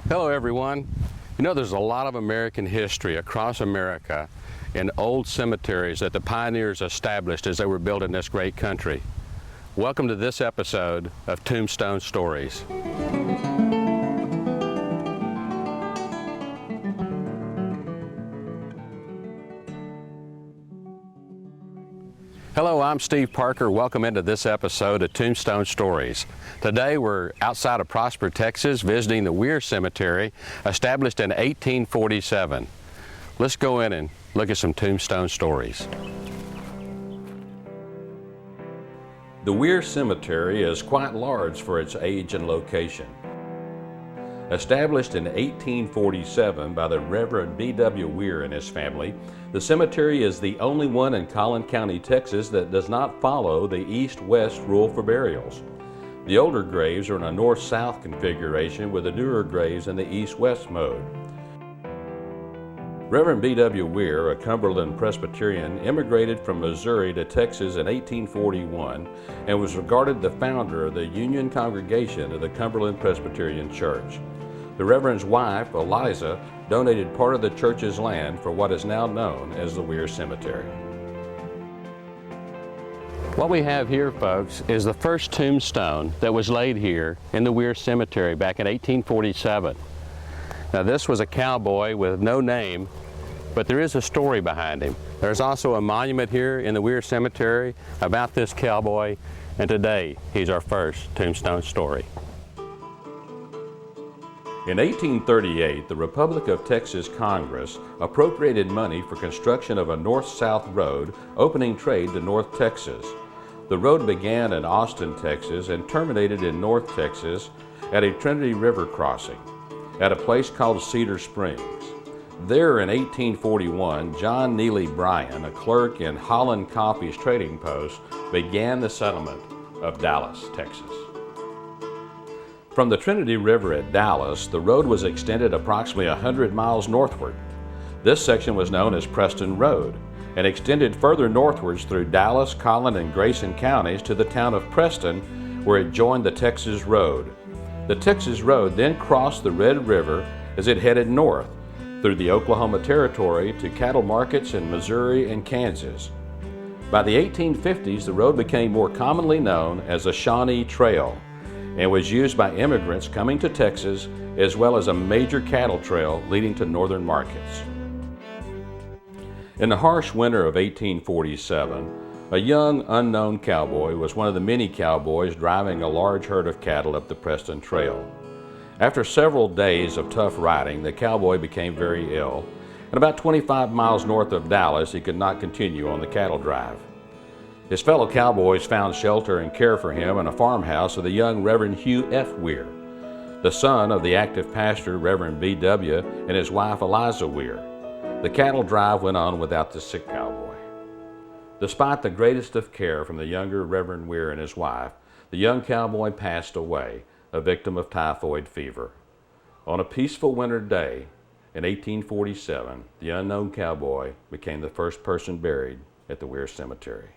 Hello everyone. You know, there's a lot of American history across America in old cemeteries that the pioneers established as they were building this great country. Welcome to this episode of Tombstone Stories. Hello, I'm Steve Parker. Welcome into this episode of Tombstone Stories. Today we're outside of Prosper, Texas, visiting the Weir Cemetery, established in 1847. Let's go in and look at some tombstone stories. The Weir Cemetery is quite large for its age and location. Established in 1847 by the Reverend B.W. Weir and his family, the cemetery is the only one in Collin County, Texas that does not follow the east-west rule for burials. The older graves are in a north-south configuration with the newer graves in the east-west mode. Reverend B.W. Weir, a Cumberland Presbyterian, immigrated from Missouri to Texas in 1841 and was regarded the founder of the Union Congregation of the Cumberland Presbyterian Church. The Reverend's wife, Eliza, donated part of the church's land for what is now known as the Weir Cemetery. What we have here, folks, is the first tombstone that was laid here in the Weir Cemetery back in 1847. Now, this was a cowboy with no name, but there is a story behind him. There's also a monument here in the Weir Cemetery about this cowboy, and today he's our first tombstone story. In 1838, the Republic of Texas Congress appropriated money for construction of a north-south road opening trade to North Texas. The road began in Austin, Texas, and terminated in North Texas at a Trinity River crossing at a place called Cedar Springs. There in 1841, John Neely Bryan, a clerk in Holland Coffee's trading post, began the settlement of Dallas, Texas. From the Trinity River at Dallas, the road was extended approximately 100 miles northward. This section was known as Preston Road and extended further northwards through Dallas, Collin, and Grayson counties to the town of Preston, where it joined the Texas Road. The Texas Road then crossed the Red River as it headed north through the Oklahoma Territory to cattle markets in Missouri and Kansas. By the 1850s, the road became more commonly known as the Shawnee Trail and was used by immigrants coming to Texas, as well as a major cattle trail leading to northern markets. In the harsh winter of 1847, a young, unknown cowboy was one of the many cowboys driving a large herd of cattle up the Preston Trail. After several days of tough riding, the cowboy became very ill, and about 25 miles north of Dallas, he could not continue on the cattle drive. His fellow cowboys found shelter and care for him in a farmhouse of the young Reverend Hugh F. Weir, the son of the active pastor Reverend B.W. and his wife Eliza Weir. The cattle drive went on without the sick cowboy. Despite the greatest of care from the younger Reverend Weir and his wife, the young cowboy passed away, a victim of typhoid fever. On a peaceful winter day in 1847, the unknown cowboy became the first person buried at the Weir Cemetery.